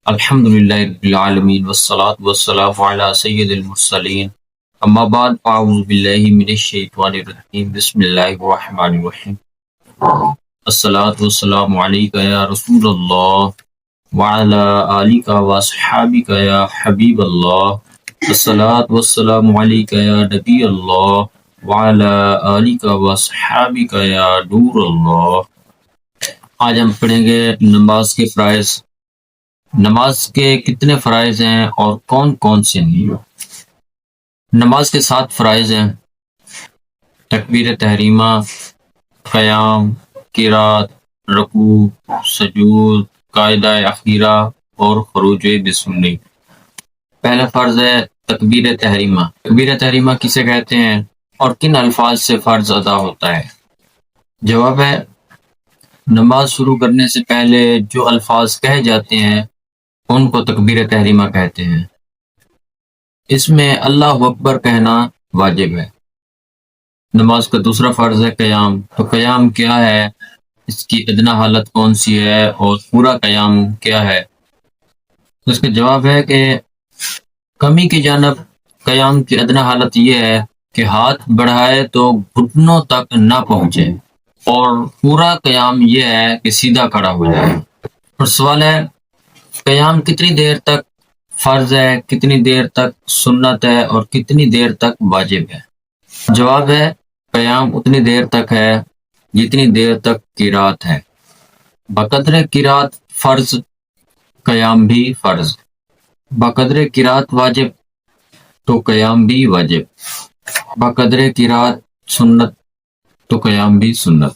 الحمدللہ رب العالمین والصلاة والسلام علی سید المرسلین اما بعد اعوذ باللہ من الشیطان الرجیم بسم اللہ الرحمن الرحیم الصلاة والسلام علیکہ یا رسول اللہ وعلی آلک واصحابک یا حبیب اللہ الصلاة والسلام علیکہ یا نبی اللہ وعلی آلک واصحابک یا نور اللہ۔ آج ہم پڑھیں گے نماز کے فرائض۔ نماز کے کتنے فرائض ہیں اور کون کون سے نہیں؟ نماز کے 7 فرائض ہیں: تکبیر تحریمہ، قیام، قرات، رکوع، سجود، قاعدہ اخیرہ اور خروج بسنی۔ پہلا فرض ہے تکبیر تحریمہ۔ تکبیر تحریمہ کسے کہتے ہیں اور کن الفاظ سے فرض ادا ہوتا ہے؟ جواب ہے، نماز شروع کرنے سے پہلے جو الفاظ کہے جاتے ہیں ان کو تکبیر تحریمہ کہتے ہیں۔ اس میں اللہ اکبر کہنا واجب ہے۔ نماز کا دوسرا فرض ہے قیام۔ تو قیام کیا ہے، اس کی ادنیٰ حالت کون سی ہے اور پورا قیام کیا ہے؟ اس کا جواب ہے کہ کمی کی جانب قیام کی ادنیٰ حالت یہ ہے کہ ہاتھ بڑھائے تو گھٹنوں تک نہ پہنچے، اور پورا قیام یہ ہے کہ سیدھا کھڑا ہو جائے۔ اور سوال ہے قیام کتنی دیر تک فرض ہے، کتنی دیر تک سنت ہے اور کتنی دیر تک واجب ہے؟ جواب ہے، قیام اتنی دیر تک ہے جتنی دیر تک قرات ہے۔ بقدر قرات فرض، قیام بھی فرض۔ بقدر قرات واجب تو قیام بھی واجب۔ بقدر قرات سنت تو قیام بھی سنت۔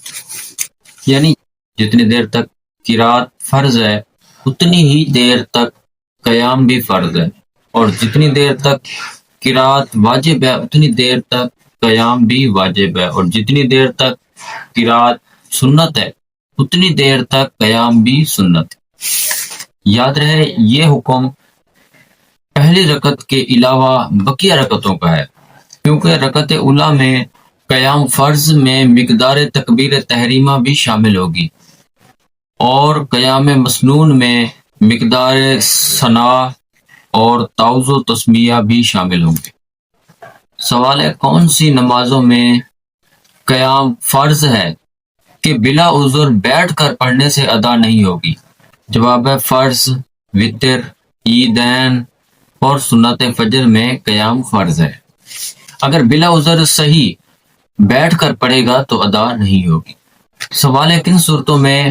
یعنی جتنی دیر تک قرات فرض ہے اتنی ہی دیر تک قیام بھی فرض ہے، اور جتنی دیر تک قرات واجب ہے اتنی دیر تک قیام بھی واجب ہے، اور جتنی دیر تک قرات سنت ہے اتنی دیر تک قیام بھی سنت ہے۔ یاد رہے یہ حکم پہلی رکعت کے علاوہ بقیہ رکعتوں کا ہے، کیونکہ رکعت اولیٰ میں قیام فرض میں مقدار تکبیر تحریمہ بھی شامل ہوگی، اور قیام مسنون میں مقدار ثناء اور تعوذ و تسمیہ بھی شامل ہوں گے۔ سوال ہے کون سی نمازوں میں قیام فرض ہے کہ بلا عذر بیٹھ کر پڑھنے سے ادا نہیں ہوگی؟ جواب ہے فرض، وتر، عیدین اور سنت فجر میں قیام فرض ہے۔ اگر بلا عذر صحیح بیٹھ کر پڑھے گا تو ادا نہیں ہوگی۔ سوال ہے کن صورتوں میں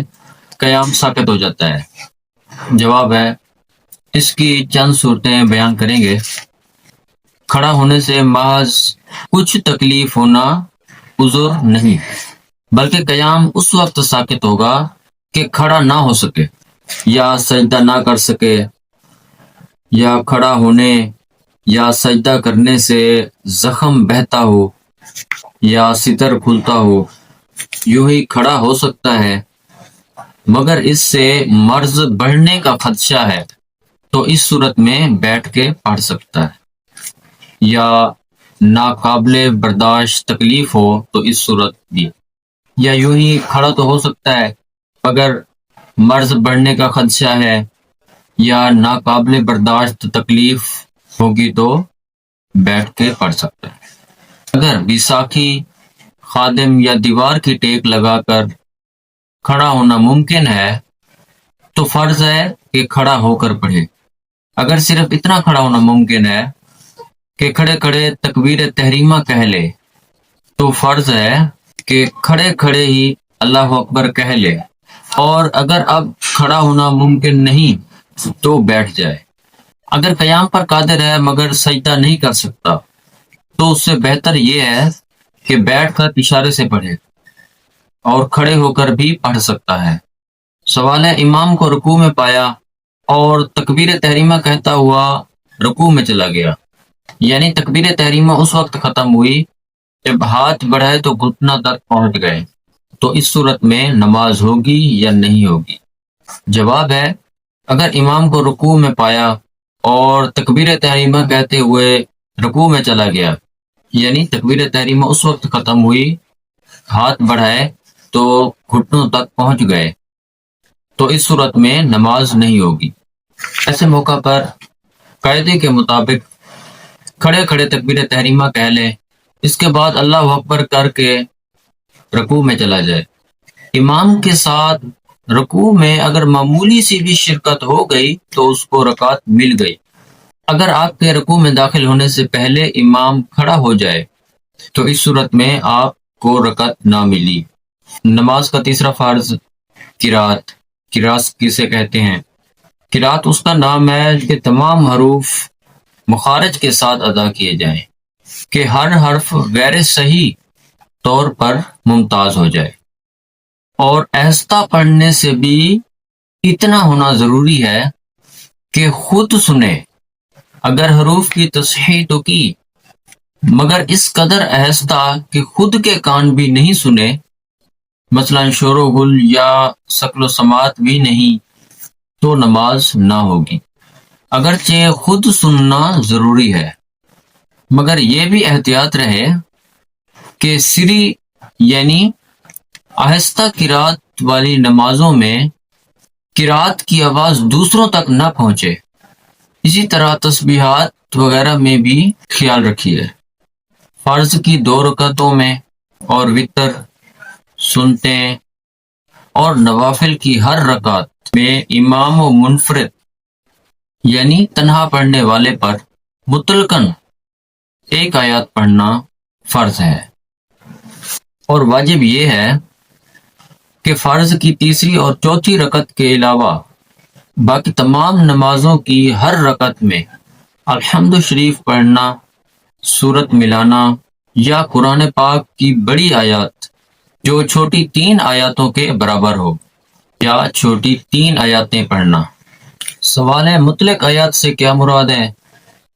قیام ثابت ہو جاتا ہے؟ جواب ہے اس کی چند صورتیں بیان کریں گے۔ کھڑا ہونے سے محض کچھ تکلیف ہونا عذر نہیں، بلکہ قیام اس وقت ساقط ہوگا کہ کھڑا نہ ہو سکے، یا سجدہ نہ کر سکے، یا کھڑا ہونے یا سجدہ کرنے سے زخم بہتا ہو یا ستر کھلتا ہو۔ یوں ہی کھڑا ہو سکتا ہے مگر اس سے مرض بڑھنے کا خدشہ ہے تو اس صورت میں بیٹھ کے پڑھ سکتا ہے، یا ناقابل برداشت تکلیف ہو تو اس صورت بھی، یا یوں ہی کھڑا تو ہو سکتا ہے اگر مرض بڑھنے کا خدشہ ہے یا ناقابل برداشت تکلیف ہوگی تو بیٹھ کے پڑھ سکتا ہے۔ اگر بیساکھی، خادم یا دیوار کی ٹیک لگا کر کھڑا ہونا ممکن ہے تو فرض ہے کہ کھڑا ہو کر پڑھے۔ اگر صرف اتنا کھڑا ہونا ممکن ہے کہ کھڑے کھڑے تکبیر تحریمہ کہہ لے تو فرض ہے کہ کھڑے کھڑے ہی اللہ اکبر کہہ لے، اور اگر اب کھڑا ہونا ممکن نہیں تو بیٹھ جائے۔ اگر قیام پر قادر ہے مگر سجدہ نہیں کر سکتا تو اس سے بہتر یہ ہے کہ بیٹھ کر اشارے سے پڑھے، اور کھڑے ہو کر بھی پڑھ سکتا ہے۔ سوال ہے امام کو رکوع میں پایا اور تکبیر تحریمہ کہتا ہوا رکوع میں چلا گیا، یعنی تکبیر تحریمہ اس وقت ختم ہوئی جب ہاتھ بڑھائے تو گھٹنا تک پہنچ گئے، تو اس صورت میں نماز ہوگی یا نہیں ہوگی؟ جواب ہے اگر امام کو رکوع میں پایا اور تکبیر تحریمہ کہتے ہوئے رکوع میں چلا گیا، یعنی تکبیر تحریمہ اس وقت ختم ہوئی، ہاتھ بڑھائے تو گھٹنوں تک پہنچ گئے، تو اس صورت میں نماز نہیں ہوگی۔ ایسے موقع پر قاعدے کے مطابق کھڑے کھڑے تکبیر تحریمہ کہہ لے، اس کے بعد اللہ اکبر کر کے رکوع میں چلا جائے۔ امام کے ساتھ رکوع میں اگر معمولی سی بھی شرکت ہو گئی تو اس کو رکعت مل گئی۔ اگر آپ کے رکوع میں داخل ہونے سے پہلے امام کھڑا ہو جائے تو اس صورت میں آپ کو رکعت نہ ملی۔ نماز کا تیسرا فرض قرات۔ قرات کسے کہتے ہیں؟ قرات اس کا نام ہے کہ تمام حروف مخارج کے ساتھ ادا کیے جائیں، کہ ہر حرف غیر صحیح طور پر ممتاز ہو جائے، اور آہستہ پڑھنے سے بھی اتنا ہونا ضروری ہے کہ خود سنے۔ اگر حروف کی تصحیح تو کی مگر اس قدر آہستہ کہ خود کے کان بھی نہیں سنے، مثلا شور و گل یا شکل و سماعت بھی نہیں، تو نماز نہ ہوگی۔ اگرچہ خود سننا ضروری ہے مگر یہ بھی احتیاط رہے کہ سری یعنی آہستہ قرات والی نمازوں میں قرات کی آواز دوسروں تک نہ پہنچے۔ اسی طرح تسبیحات وغیرہ میں بھی خیال رکھیے۔ فرض کی 2 رکعتوں میں اور وتر، سنتیں اور نوافل کی ہر رکعت میں امام و منفرد یعنی تنہا پڑھنے والے پر مطلقاً 1 آیات پڑھنا فرض ہے، اور واجب یہ ہے کہ فرض کی تیسری اور چوتھی رکعت کے علاوہ باقی تمام نمازوں کی ہر رکعت میں الحمد شریف پڑھنا، سورت ملانا یا قرآن پاک کی بڑی آیات جو چھوٹی 3 آیاتوں کے برابر ہو یا چھوٹی 3 آیاتیں پڑھنا۔ سوال ہے مطلق آیات سے کیا مراد ہے؟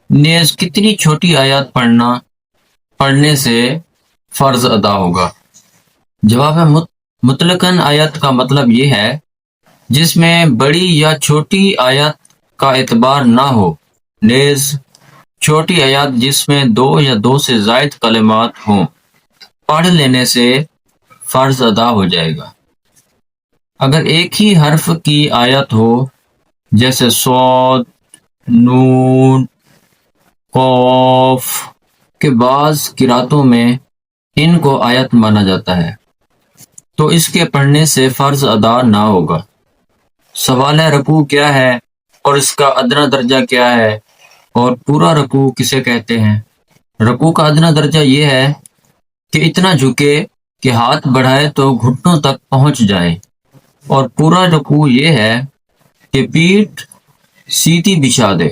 نیز کتنی چھوٹی آیات پڑھنے سے فرض ادا ہوگا؟ جواب ہے مطلقاً آیت کا مطلب یہ ہے جس میں بڑی یا چھوٹی آیت کا اعتبار نہ ہو، نیز چھوٹی آیات جس میں 2 یا 2 سے زائد کلمات ہوں، پڑھ لینے سے فرض ادا ہو جائے گا۔ اگر ایک ہی حرف کی آیت ہو جیسے صاد، نون، قاف کے بعض قراتوں میں ان کو آیت مانا جاتا ہے تو اس کے پڑھنے سے فرض ادا نہ ہوگا۔ سوال ہے رکوع کیا ہے اور اس کا ادنیٰ درجہ کیا ہے، اور پورا رکوع کسے کہتے ہیں؟ رکوع کا ادنیٰ درجہ یہ ہے کہ اتنا جھکے کہ ہاتھ بڑھائے تو گھٹنوں تک پہنچ جائے، اور پورا رکوع یہ ہے کہ پیٹھ سیدھی بچھا دے۔